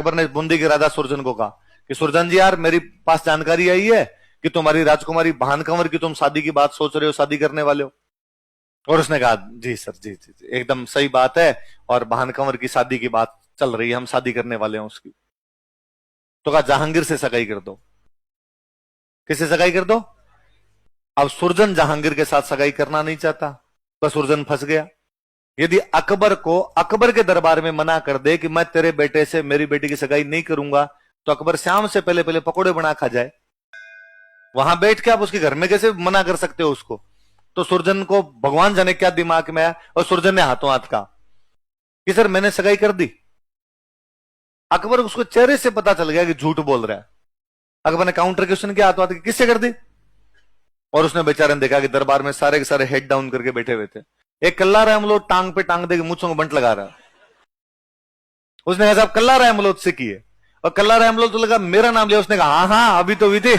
अकबर ने बूंदी के राजा सुरजन को कहा कि सुरजन जी यार मेरी पास जानकारी आई है कि तुम्हारी राजकुमारी भानकंवर की तुम शादी की बात सोच रहे हो, शादी करने वाले हो। और उसने कहा जी सर, जी जी जी एकदम सही बात है, और भानकंवर की शादी की बात चल रही है, हम शादी करने वाले हैं उसकी। तो कहा जहांगीर से सगाई कर दो। किससे सगाई कर दो? अब सुरजन जहांगीर के साथ सगाई करना नहीं चाहता, तो सुरजन फंस गया। यदि अकबर को अकबर के दरबार में मना कर दे कि मैं तेरे बेटे से मेरी बेटी की सगाई नहीं करूंगा, तो अकबर शाम से पहले पहले पकोड़े बना खा जाए। वहां बैठ के आप उसके घर में कैसे मना कर सकते हो उसको? तो सुरजन को भगवान जाने क्या दिमाग में आया, और सुरजन ने हाथों हाथ कहा कि सर मैंने सगाई कर दी। अकबर उसको चेहरे से पता चल गया कि झूठ बोल रहा है। अकबर ने काउंटर क्वेश्चन किया हाथों हाथ, किससे कर दी? और उसने बेचारे ने देखा कि दरबार में सारे के सारे हेड डाउन करके बैठे हुए थे। एक कल्ला रायमलोट टांग पे टांग देके मूंछों को बंट लगा रहा। उसने कहा साहब कल्ला रायमलोट से किए, और कल्ला रायमलोट तो लगा मेरा नाम लिया। उसने कहा हाँ हाँ अभी तो हुई थी।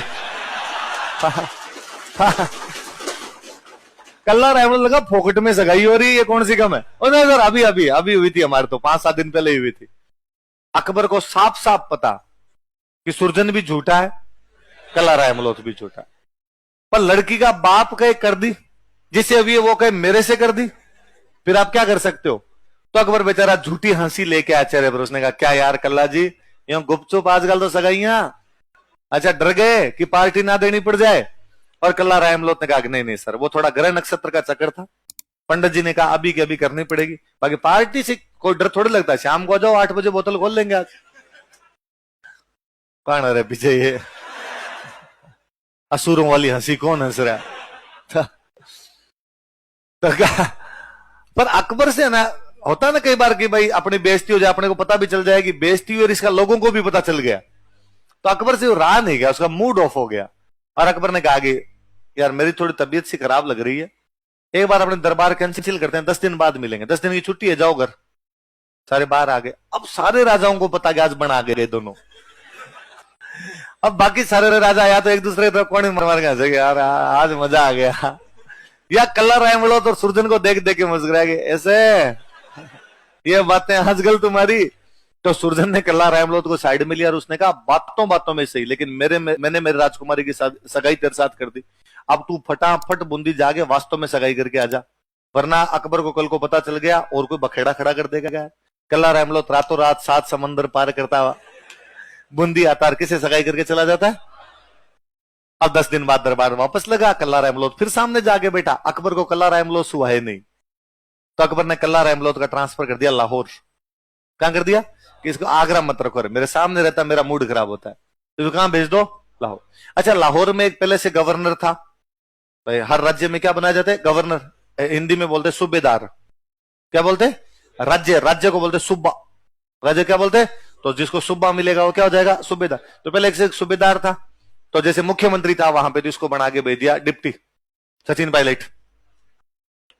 कल्ला रायमलोट लगा फोकट में सगाई हो रही है, कौन सी कम है? उसने सर अभी अभी अभी हुई थी, हमारे तो 5-7 दिन पहले ही हुई थी। अकबर को साफ साफ पता कि सुरजन भी झूठा है, कल्ला रायमलोट भी झूठा है, पर लड़की का बाप कहे कर दी, जिसे अभी वो कहे मेरे से कर दी, फिर आप क्या कर सकते हो? तो अकबर बेचारा झूठी हंसी लेके आया चेहरे पर। उसने कहा क्या यार कल्ला जी, यूं गुपचुप आजकल तो सगाइयां, अच्छा डर गए कि पार्टी ना देनी पड़ जाए? और कल्ला रायमलोट ने कहा कि नहीं नहीं सर, वो थोड़ा ग्रह नक्षत्र का चक्कर था, पंडित जी ने कहा अभी की अभी करनी पड़ेगी, बाकी पार्टी से कोई डर थोड़ी लगता है, शाम को जाओ 8 बजे बोतल खोल लेंगे आज। कौन है पीछे ये असुरों वाली हंसी, कौन हंस रहा है? तो पर अकबर से ना होता ना कई बार कि भाई अपनी बेइज्जती हो जाए, अपने को पता भी चल जाए कि बेइज्जती हुई, और इसका लोगों को भी पता चल गया, तो अकबर से वो रहा नहीं गया, उसका मूड ऑफ हो गया। और अकबर ने कहा कि यार मेरी थोड़ी तबीयत सी खराब लग रही है, एक बार अपने दरबार कैंसिल करते हैं, 10 दिन बाद मिलेंगे, 10 दिन की छुट्टी है, जाओ घर। सारे बाहर आ गए। अब सारे राजाओं को पता कि आज बना गए दोनों। अब बाकी सारे राजा या तो एक दूसरे को कोने मार के यार आज मजा आ गया, या कल्ला रायमलोट और सुरजन को देख देख के मुस्कुराएंगे ऐसे ये बातें आजकल तुम्हारी। तो सुरजन ने कल्ला रायमलोट को साइड में लिया और उसने कहा बातों बातों में सही, लेकिन मैंने मेरी राजकुमारी की सगाई तेरे साथ कर दी, अब तू फटाफट बूंदी जाके वास्तव में सगाई करके आजा, वरना अकबर को कल को पता चल गया और कोई बखेड़ा खड़ा कर देगा। कल्ला रायमलोट रातों रात 7 समंदर पार करता हुआ बूंदी आता और किसे सगाई करके चला जाता है। अब 10 दिन बाद दरबार वापस लगा, कल्ला रायमलोट फिर सामने जाके बैठा। अकबर को कल्ला रायमलोट सुहा है नहीं, तो अकबर ने कल्ला रायमलोट का ट्रांसफर कर दिया लाहौर। कहां कर दिया कि इसको आगरा मत रखो, मेरे सामने रहता मेरा मूड खराब होता है, तो कहां भेज दो? लाहौर। अच्छा लाहौर में एक पहले से गवर्नर था, तो हर राज्य में क्या बनाया जाता है? गवर्नर, हिंदी में बोलते सूबेदार। क्या बोलते? राज्य को बोलते सूबा, राज्य क्या बोलते? तो जिसको सूबा मिलेगा वो क्या हो जाएगा? सूबेदार। तो पहले एक सूबेदार था, तो जैसे मुख्यमंत्री था वहां पे, तो इसको बना के भेज दिया डिप्टी, सचिन पायलट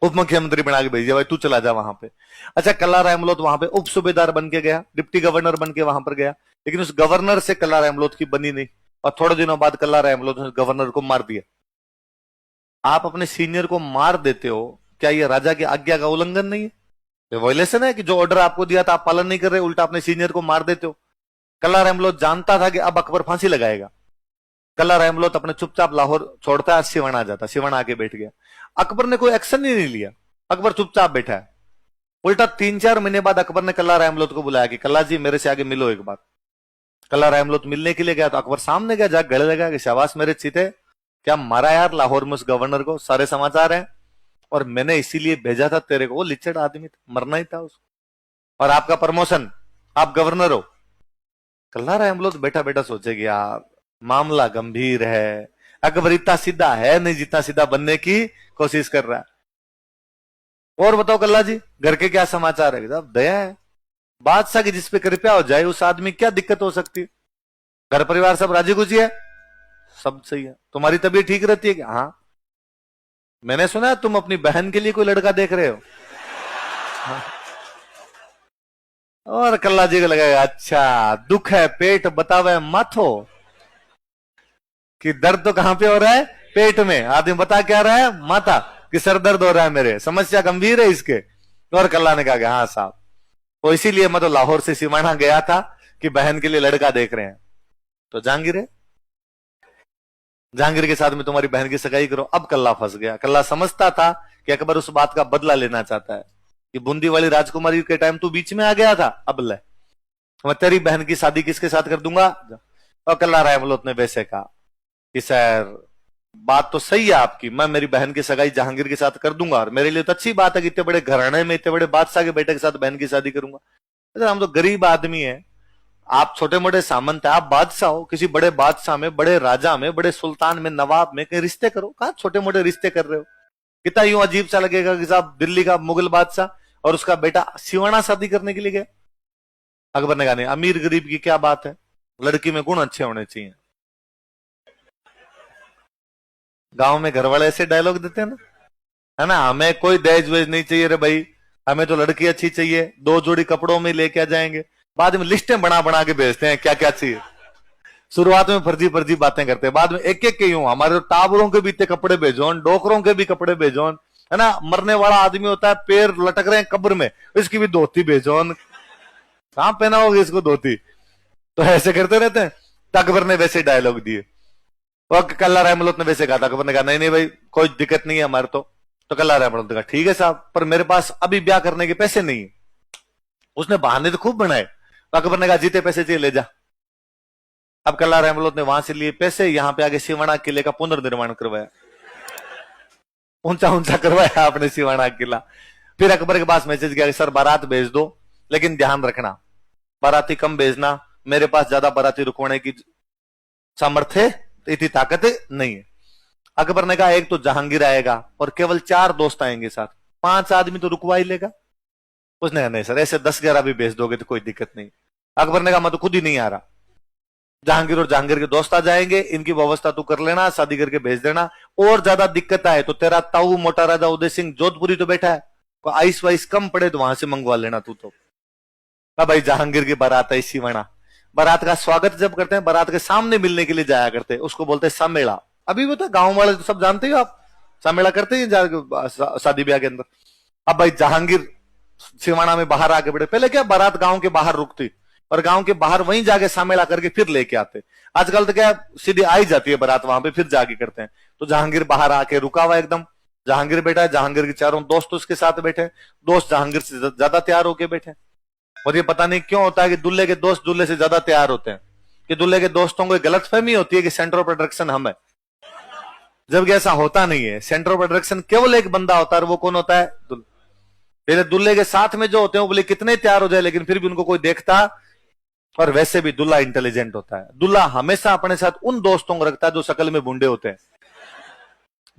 उप मुख्यमंत्री बना के भेज दिया, भाई तू चला जा वहां पे। अच्छा कल्ला रायमलोट वहां पे उप सूबेदार बन के गया, डिप्टी गवर्नर बन के वहां पर गया, लेकिन उस गवर्नर से कल्ला रायमलोट की बनी नहीं, और थोड़े दिनों बाद कल्ला रायमलोट ने गवर्नर को मार दिया। आप अपने सीनियर को मार देते हो, क्या यह राजा की आज्ञा का उल्लंघन नहीं है? वायलेशन है कि जो ऑर्डर आपको दिया था आप पालन नहीं कर रहे, उल्टा अपने सीनियर को मार देते हो। कल्ला रायमलोट जानता था कि अब अकबर फांसी लगाएगा। कल्ला रायमलोट अपने चुपचाप लाहौर छोड़ता है, सिवन आ जाता, सिवन आके बैठ गया। अकबर ने कोई एक्शन ही नहीं लिया, अकबर चुपचाप बैठा है। उल्टा 3-4 महीने बाद अकबर ने कल्ला रायमलोट को बुलाया कि कल्ला जी मेरे से आगे मिलो एक बार। कल्ला रायमलोट मिलने के लिए गया, तो अकबर सामने गया, जाके गले लगा कि शाबाश मेरे चीते, क्या मारा यार लाहौर में उस गवर्नर को, सारे समाचार हैं, और मैंने इसीलिए भेजा था तेरे को, वो लिचड़ आदमी था, मरना ही था उसको, और आपका प्रमोशन, आप गवर्नर हो। कल्ला रायमलोट बैठा बैठा सोचेगी यार मामला गंभीर है, अकबर इतना सीधा है नहीं जितना सीधा बनने की कोशिश कर रहा है। और बताओ कल्ला जी घर के क्या समाचार है? साहब दया है बादशाह की, जिसपे कृपया हो जाए उस आदमी क्या दिक्कत हो सकती है? घर परिवार सब राजी खुशी है, सब सही है। तुम्हारी तबीयत ठीक रहती है? हाँ मैंने सुना तुम अपनी बहन के लिए कोई लड़का देख रहे हो। हाँ। और कल्ला जी को लगा अच्छा दुख है पेट बतावे माथो, कि दर्द तो कहां पे हो रहा है? पेट में। आदमी बता क्या रहा है? माथा, कि सर दर्द हो रहा है मेरे, समस्या गंभीर है इसके। और कल्ला ने कहा कि हाँ साहब, तो इसीलिए मैं तो लाहौर से सिवाना गया था कि बहन के लिए लड़का देख रहे हैं, तो जहांगीर है, जहांगीर के साथ में तुम्हारी बहन की सगाई करो। अब कल्ला फंस गया। कल्ला समझता था कि अकबर उस बात का बदला लेना चाहता है कि बूंदी वाली राजकुमारी के टाइम तू बीच में आ गया था, अब ले मैं तेरी बहन की शादी किसके साथ कर दूंगा। और कल्ला राय मलोत ने वैसे कहा कि सर बात तो सही है आपकी, मैं मेरी बहन की सगाई जहांगीर के साथ कर दूंगा, और मेरे लिए तो अच्छी बात है कि इतने बड़े घराने में इतने बड़े बादशाह के बेटे के साथ बहन की शादी करूंगा। अरे हम तो गरीब आदमी है, आप छोटे मोटे सामंत है, आप बादशाह हो, किसी बड़े बादशाह में, बड़े राजा में, बड़े सुल्तान में, नवाब में कहीं रिश्ते करो, कहा छोटे मोटे रिश्ते कर रहे हो। कितना यूं अजीब सा लगेगा कि साहब दिल्ली का मुगल बादशाह और उसका बेटा सिवाना शादी करने के लिए गया। अकबर ने कहा नहीं, अमीर गरीब की क्या बात है, लड़की में गुण अच्छे होने चाहिए। गांव में घर वाले ऐसे डायलॉग देते हैं ना, है ना, हमें कोई दहेज वेज नहीं चाहिए रे भाई, हमें तो लड़की अच्छी चाहिए, 2 जोड़ी कपड़ों में लेके आ जाएंगे। बाद में लिस्टें बना बना के भेजते हैं क्या क्या चाहिए। शुरुआत में फर्जी फर्जी बातें करते हैं, बाद में एक एक के यूं हमारे तो टावरों के भी इतने कपड़े भेजो, डोकरों के भी कपड़े भेजो, है ना, मरने वाला आदमी होता है, पैर लटक रहे हैं कब्र में, इसकी भी धोती भेजो, कहां पहना होगी इसको धोती। तो ऐसे करते रहते हैं। तो अकबर ने वैसे डायलॉग दिए, और कल्ला रहमत ने वैसे कहा था। अकबर ने कहा नहीं नहीं भाई कोई दिक्कत नहीं है हमारे तो कल्ला रहमत ने कहा ठीक है साहब, पर मेरे पास अभी ब्याह करने के पैसे नहीं है। उसने बहाने तो खूब बनाए। तो अकबर ने कहा जीते पैसे चाहिए ले जा। अब कल्ला रहमत ने वहां से लिए पैसे, यहां पे आगे सिवाना किले का पुनर्निर्माण करवाया, ऊंचा ऊंचा करवाया आपने सिवाना किला। फिर अकबर के पास मैसेज गया कि सर बारात भेज दो, लेकिन ध्यान रखना बाराती कम भेजना, मेरे पास ज्यादा बाराती रुकवाने की सामर्थ्य इतनी ताकत नहीं है। अकबर ने कहा एक तो जहांगीर आएगा और केवल 4 दोस्त आएंगे साथ, 5 आदमी तो रुकवा ही लेगा। उसने कहा नहीं सर ऐसे 10-11 भी भेज दोगे तो कोई दिक्कत नहीं। अकबर ने कहा मैं तो खुद ही नहीं आ रहा, जहांगीर और जहांगीर के दोस्त आ जाएंगे, इनकी व्यवस्था तू कर लेना, शादी करके भेज देना। और ज्यादा दिक्कत आए तो तेरा ताऊ मोटा राजा उदय सिंह जोधपुरी तो बैठा है, को आइस वाइस कम पड़े तो वहां से मंगवा लेना तू। तो भाई जहांगीर की बारात है सिवाना, बारात का स्वागत जब करते हैं बारात के सामने मिलने के लिए जाया करते हैं, उसको बोलते हैं सामेड़ा। अभी वो तो गांव वाले तो सब जानते हो आप, सामेड़ा करते हैं शादी ब्याह के अंदर। अब भाई जहांगीर सिवाना में बाहर आके बैठे, पहले क्या बारात गांव के बाहर रुकती और गांव के बाहर वहीं जाके सामेड़ा करके फिर लेके आते। आजकल तो क्या सीधी आई जाती है बारात, वहां पे फिर जाके करते हैं। तो जहांगीर बाहर आके रुका हुआ एकदम, जहांगीर बैठा है, जहांगीर के चारों दोस्त उसके साथ बैठे, दोस्त जहांगीर से ज्यादा तैयार होके बैठे। और ये पता नहीं क्यों होता है कि दूल्हे के दोस्त दूल्हे से ज्यादा तैयार होते हैं, कि दूल्हे के दोस्तों को गलतफहमी होती है कि सेंटर ऑफ अट्रैक्शन हम है, जबकि ऐसा होता नहीं है। सेंटर ऑफ अट्रैक्शन केवल एक बंदा होता है, और वो कौन होता है, पहले दूल्हे के साथ में जो होते हैं वो बोले कितने तैयार हो जाए लेकिन फिर भी उनको कोई देखता। और वैसे भी दूल्हा इंटेलिजेंट होता है, दूल्हा हमेशा अपने साथ उन दोस्तों को रखता है जो शकल में बूंदे होते हैं।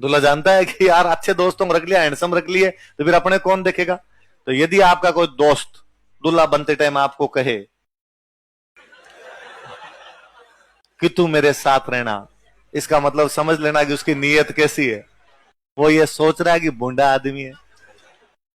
दूल्हा जानता है कि यार अच्छे दोस्तों को रख लिया, हैंडसम रख लिए, तो फिर अपने कौन देखेगा। तो यदि आपका कोई दोस्त दूल्हा बनते टाइम आपको कहे कि तू मेरे साथ रहना, इसका मतलब समझ लेना कि उसकी नीयत कैसी है। वो ये सोच रहा है कि बूंदा आदमी है,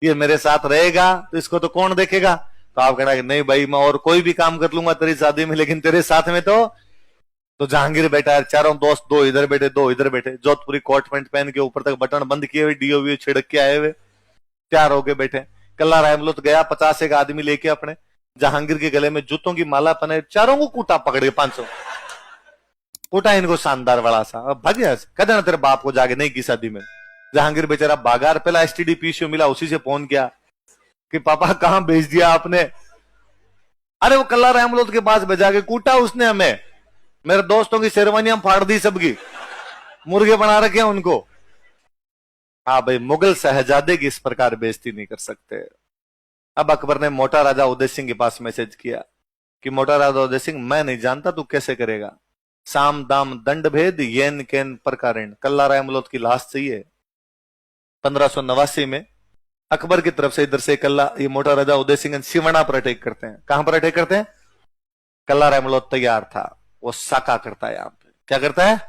ये मेरे साथ रहेगा तो इसको तो कौन देखेगा। तो आप कहना कि नहीं भाई मैं और कोई भी काम कर लूंगा तेरी शादी में, लेकिन तेरे साथ में तो जहांगीर बैठा है, चारों दोस्त 2 इधर बैठे 2 इधर बैठे, जोधपुरी कोट पैंट पहन के ऊपर तक बटन बंद किए हुए, डीओ छिड़क के आए हुए, तैयार होके बैठे। कल्ला रहमत गया 50 एक आदमी लेके अपने, जहांगीर के गले में जूतों की माला पहने, चारों को कूटा पकड़ के 500 कूटा इनको शानदार वाला सा। भाग गया कहते ना तेरे बाप को जाके नहीं की शादी में। जहांगीर बेचारा बागार, पहला एसटीडी पीसीओ मिला उसी से फोन किया कि पापा कहां भेज दिया आपने। अरे वो कल्ला रहमत के पास भेजा के कूटा उसने हमें, मेरे दोस्तों की शेरवानियां फाड़ दी, सबकी मुर्गे बना रखे हैं उनको। हाँ भाई मुगल शहजादे की इस प्रकार बेइज्जती नहीं कर सकते। अब अकबर ने मोटा राजा उदय सिंह के पास मैसेज किया कि मोटा राजा उदय सिंह मैं नहीं जानता तू कैसे करेगा, साम दाम दंड भेद येन केन प्रकारेण, कल्ला रहमत की लाश चाहिए। 1589 में अकबर की तरफ से इधर से कल्ला ये मोटा राजा उदय सिंह सिवना पर अटैक करते हैं। कहां पर अटैक करते हैं, कल्ला रहमत तैयार था, वो साका करता है। यहां पे क्या करता है,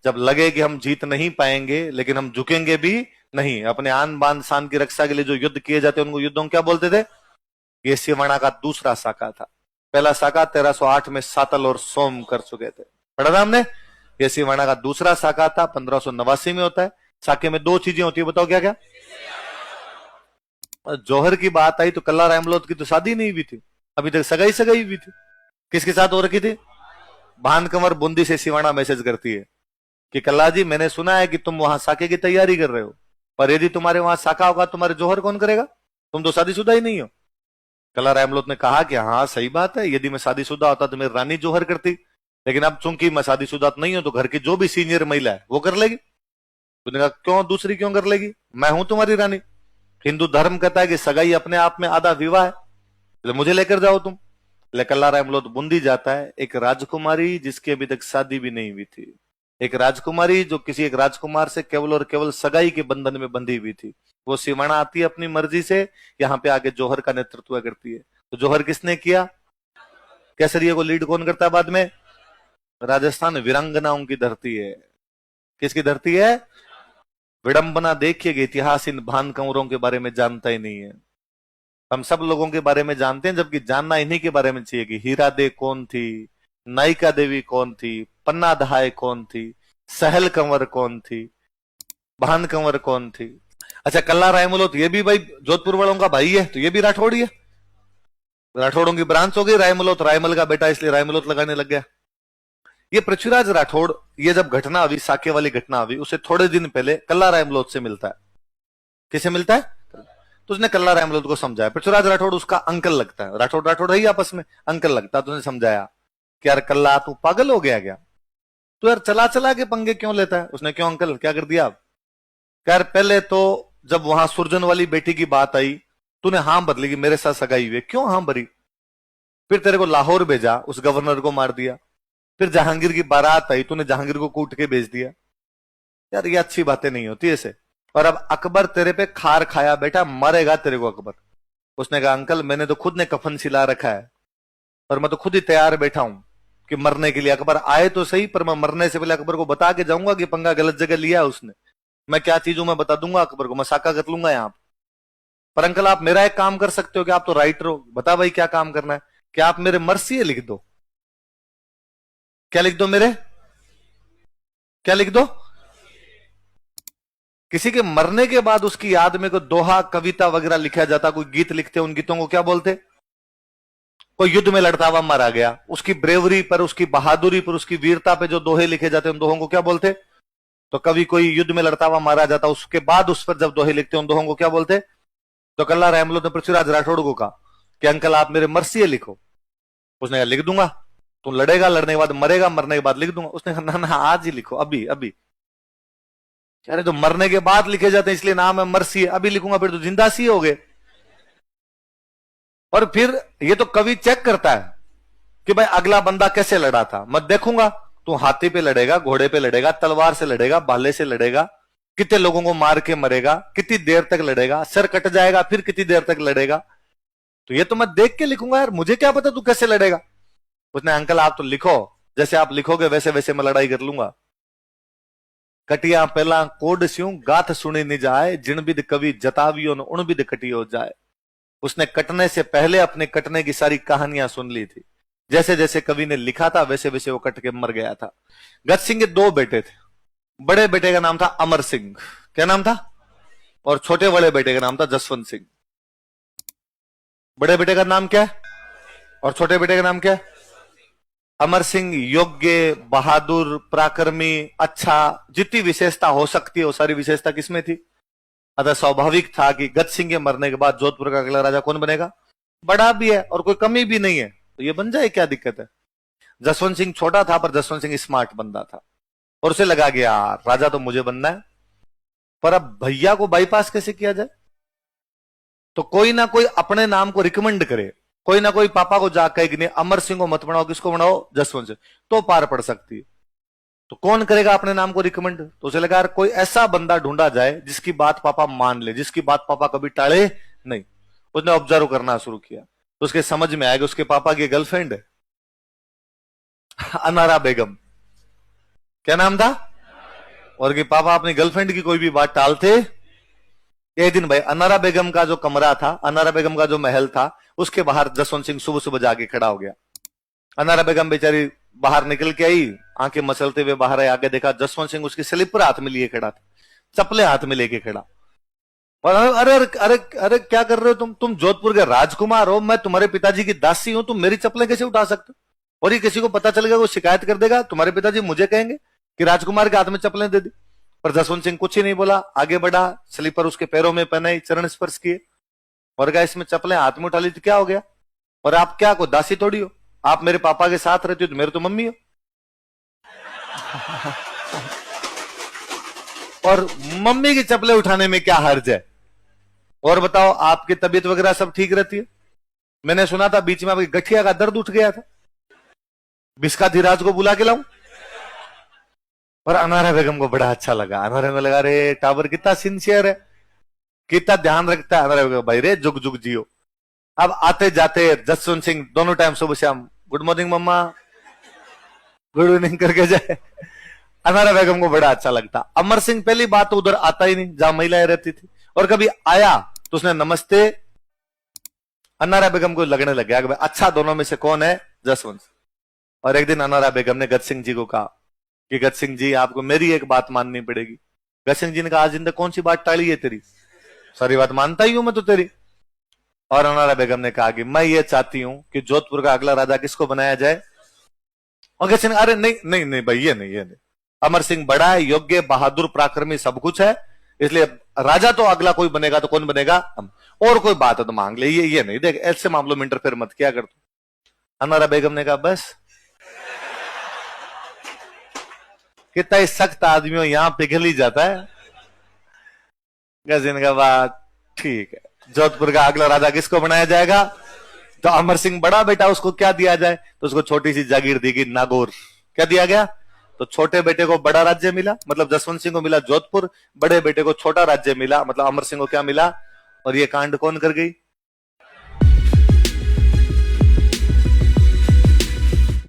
जब लगे कि हम जीत नहीं पाएंगे लेकिन हम झुकेंगे भी नहीं, अपने आन बान शान की रक्षा के लिए जो युद्ध किए जाते उनको युद्धों क्या बोलते थे। ये सिवाना का दूसरा साका था। पहला साका 1308 में सातल और सोम कर चुके थे, पढ़ा था हमने। ये सिवाना का दूसरा साका था, 1589 में होता है। साके में 2 चीजें होती है, बताओ क्या क्या। जौहर की बात आई तो कल्ला रहमत की तो शादी नहीं हुई थी, अभी तक सगाई हुई थी। किसके साथ हो रखी थी? भान कंवर बूंदी से सिवाना मैसेज करती है कि कल्ला जी, मैंने सुना है कि तुम वहां साके की तैयारी कर रहे हो, पर यदि तुम्हारे वहां साका होगा तुम्हारे जोहर कौन करेगा? तुम तो शादीशुदा ही नहीं हो। कल्ला रामलोत ने कहा कि हाँ सही बात है, यदि मैं शादीशुदा होता तो मेरी रानी जोहर करती, लेकिन अब चूंकि मैं शादीशुदा नहीं हूं तो घर की जो भी सीनियर महिला है वो कर लेगी। तूने कहा क्यों, दूसरी क्यों कर लेगी? मैं हूं तुम्हारी रानी। हिंदू धर्म कहता है कि सगाई अपने आप में आधा विवाह है, इसलिए मुझे लेकर जाओ तुम। कल्ला रामलोत बूंदी जाता है, एक राजकुमारी जिसकी अभी तक शादी भी नहीं हुई थी, एक राजकुमारी जो किसी एक राजकुमार से केवल और केवल सगाई के बंधन में बंधी हुई थी, वो सिवाना आती है अपनी मर्जी से, यहाँ पे आके जौहर का नेतृत्व करती है। तो जौहर किसने किया? केसरिया को लीड कौन करता है बाद में? राजस्थान वीरांगनाओं की धरती है। किसकी धरती है? विडंबना देखिएगा, इतिहास इन भान कंवरों के बारे में जानता ही नहीं है। हम सब लोगों के बारे में जानते हैं, जबकि जानना इन्हीं के बारे में चाहिए कि हीरा दे कौन थी, नायिका देवी कौन थी, पन्ना दहाय कौन थी, सहल कंवर कौन थी, भान कंवर कौन थी। अच्छा, कल्ला रायमलो तो ये भी भाई जोधपुर वालों का भाई है, तो ये भी राठौड़ी है, राठौड़ों की ब्रांच हो गई। रायमलोत रायमल का बेटा, इसलिए रायमलोत लगाने लग गया। ये पृथ्वीराज राठौड़, ये जब घटना हुई, साके वाली घटना हुई, उससे थोड़े दिन पहले कल्ला रायमलोत से मिलता है। किसे मिलता है? तो उसने कल्ला रायमलोत को समझाया, पृथ्वीराज राठौड़ उसका अंकल लगता है, राठौड़ राठौड़ है ही आपस में, अंकल लगता है। तो उसने समझाया कि यार कल्ला तू पागल हो गया क्या? तो यार चला चला के पंगे क्यों लेता है? उसने क्यों अंकल, क्या कर दिया आप? यार पहले तो जब वहां सुरजन वाली बेटी की बात आई, तूने हाँ बदली कि मेरे साथ सगाई हुई, क्यों हाँ भरी? फिर तेरे को लाहौर भेजा, उस गवर्नर को मार दिया। फिर जहांगीर की बारात आई, तूने जहांगीर को कूट के भेज दिया। यार ये अच्छी बातें नहीं होती ऐसे। और अब अकबर तेरे पे खार खाया बेटा, मरेगा तेरे को अकबर। उसने कहा अंकल मैंने तो खुद ने कफन सिला रखा है, पर मैं तो खुद ही तैयार बैठा हूं कि मरने के लिए। अकबर आए तो सही, पर मैं मरने से पहले अकबर को बता के जाऊंगा कि पंगा गलत जगह लिया है उसने। मैं क्या चीज हूं मैं बता दूंगा अकबर को, मैं साका कर लूंगा यहां पर। अंकल आप मेरा एक काम कर सकते हो कि आप तो राइटर हो, बता भाई क्या काम करना है? कि आप मेरे मर्सी लिख दो। क्या लिख दो मेरे? क्या लिख दो? किसी के मरने के बाद उसकी याद में कोई दोहा कविता वगैरह लिखा जाता, कोई गीत लिखते, उन गीतों को क्या बोलते? कोई युद्ध में लड़ता हुआ मारा गया, उसकी ब्रेवरी पर, उसकी बहादुरी पर, उसकी वीरता पे जो दोहे लिखे जाते उन दोहों को क्या बोलते? तो कभी कोई युद्ध में लड़ता हुआ मारा जाता, उसके बाद उस पर जब दोहे लिखते उन दोहों को क्या बोलते? तो कल्ला रहमलो ने पृथ्वीराज राठौड़ को कहा कि अंकल आप मेरे मर्सी लिखो। उसने कहा लिख दूंगा, तुम लड़ेगा, लड़ने के बाद मरेगा, मरने के बाद लिख दूंगा। उसने कहा ना आज ही लिखो, अभी अभी। अरे तो मरने के बाद लिखे जाते हैं इसलिए नाम है मरसी, अभी लिखूंगा फिर तो जिंदा सी हो गए। और फिर ये तो कवि चेक करता है कि भाई अगला बंदा कैसे लड़ा था, मैं देखूंगा। तू हाथी पे लड़ेगा, घोड़े पे लड़ेगा, तलवार से लड़ेगा, भाले से लड़ेगा, कितने लोगों को मार के मरेगा, कितनी देर तक लड़ेगा, सर कट जाएगा, फिर कितनी देर तक लड़ेगा, तो ये तो मैं देख के लिखूंगा यार, मुझे क्या पता तू कैसे लड़ेगा। उसने अंकल आप तो लिखो, जैसे आप लिखोगे वैसे वैसे मैं लड़ाई कर लूंगा। कटिया पहला कोड स्यूं गाथ सुनी नहीं जाए, जिन बिद कवि जतावियो न उन बिद कटियो जाए। उसने कटने से पहले अपने कटने की सारी कहानियां सुन ली थी, जैसे जैसे कवि ने लिखा था वैसे वैसे वो कट के मर गया था। गज सिंह के दो बेटे थे, बड़े बेटे का नाम था अमर सिंह, क्या नाम था? और छोटे बड़े बेटे का नाम था जसवंत सिंह। बड़े बेटे का नाम क्या है और छोटे बेटे का नाम क्या है? अमर सिंह योग्य, बहादुर, पराक्रमी, अच्छा, जितनी विशेषता हो सकती है वो सारी विशेषता किसमें थी? अतः स्वाभाविक था कि गज सिंह के मरने के बाद जोधपुर का अगला राजा कौन बनेगा? बड़ा भी है और कोई कमी भी नहीं है, तो ये बन जाए, क्या दिक्कत है? जसवंत सिंह छोटा था पर जसवंत सिंह स्मार्ट बंदा था, और उसे लगा कि यार राजा तो मुझे बनना है, पर अब भैया को बाईपास कैसे किया जाए? तो कोई ना कोई अपने नाम को रिकमेंड करे, कोई ना कोई पापा को जाकर कि नहीं अमर सिंह को मत बनाओ, किसको बनाओ? जसवंत सिंह, तो पार पड़ सकती है। तो कौन करेगा अपने नाम को रिकमेंड? तो उसे लगा यार कोई ऐसा बंदा ढूंढा जाए जिसकी बात पापा मान ले, जिसकी बात पापा कभी टाले नहीं। उसने ऑब्जर्व करना शुरू किया, तो उसके समझ में आएगा उसके पापा की गर्लफ्रेंड है अनारा बेगम। क्या नाम था? और कि पापा अपनी गर्लफ्रेंड की कोई भी बात टालते। एक दिन भाई अनारा बेगम का जो कमरा था, अनारा बेगम का जो महल था, उसके बाहर जसवंत सिंह सुबह सुबह जाके खड़ा हो गया। अनारा बेगम बेचारी बाहर निकल के आई, आंखें मसलते हुए बाहर आई, आगे देखा जसवंत सिंह उसकी स्लीपर हाथ में लिए खड़ा था, चप्पलें हाथ में लेके खड़ा। और अरे अरे अरे अरे क्या कर रहे हो तुम जोधपुर के राजकुमार हो, मैं तुम्हारे पिताजी की दासी हूं, तुम मेरी चप्पलें कैसे उठा सकते हो? और ये किसी को पता चलेगा वो शिकायत कर देगा, तुम्हारे पिताजी मुझे कहेंगे कि राजकुमार के हाथ में चप्पलें दे दी। पर जसवंत सिंह कुछ ही नहीं बोला, आगे बढ़ा, स्लीपर उसके पैरों में पहनाई, चरण स्पर्श किए और कहा इसमें चप्पलें हाथ में उठा ली तो क्या हो गया, और आप क्या को दासी थोड़ी हो, आप मेरे पापा के साथ रहती हो तो मेरे तो मम्मी हो। और मम्मी की चप्पलें उठाने में क्या हर्ज है। और बताओ आपकी तबीयत वगैरह सब ठीक रहती है? मैंने सुना था बीच में आपकी गठिया का दर्द उठ गया था, बिस्का धीराज को बुला के लाऊं? पर अनारा बेगम को बड़ा अच्छा लगा। अनारा में लगा, रे टावर कितना सिंसियर है, कितना ध्यान रखता है। अनारा बेगम भाई रे जुग जुग जियो। अब आते जाते जसवंत सिंह दोनों टाइम सुबह शाम गुड मॉर्निंग मम्मा, गुड इवनिंग करके जाए। अनारा बेगम को बड़ा अच्छा लगता। अमर सिंह पहली बात तो उधर आता ही नहीं जहां महिलाएं रहती थी, और कभी आया तो उसने नमस्ते। अनारा बेगम को लगने लग गया कि अच्छा दोनों में से कौन है, जसवंत। और एक दिन अनारा बेगम ने गज सिंह जी को कहा कि गज सिंह जी आपको मेरी एक बात माननी पड़ेगी। गज सिंह जी ने कहा आज दिन तक कौन सी बात टाली है तेरी, सारी बात मानता ही हूं मैं तो तेरी। और अनारा बेगम ने कहा कि मैं ये चाहती हूं कि जोधपुर का अगला राजा किसको बनाया जाए। और गज सिंह अरे नहीं नहीं नहीं भाई ये नहीं, अमर सिंह बड़ा है, योग्य, बहादुर, पराक्रमी सब कुछ है, इसलिए राजा तो अगला कोई बनेगा तो कौन बनेगा हम, और कोई बात है तो मांग ले, ये नहीं, देख ऐसे मामलों में इंटरफेयर मत किया कर तू। अनारा बेगम ने कहा बस कितना ही सख्त आदमी हो यहां पिघल ही जाता है। गजिन का बात ठीक है, जोधपुर का अगला राजा किसको बनाया जाएगा, तो अमर सिंह बड़ा बेटा उसको क्या दिया जाए, तो उसको छोटी सी जागीर दी गई नागौर। क्या दिया गया, तो छोटे बेटे को बड़ा राज्य मिला, मतलब जसवंत सिंह को मिला जोधपुर, बड़े बेटे को छोटा राज्य मिला, मतलब अमर सिंह को क्या मिला। और ये कांड कौन कर गई,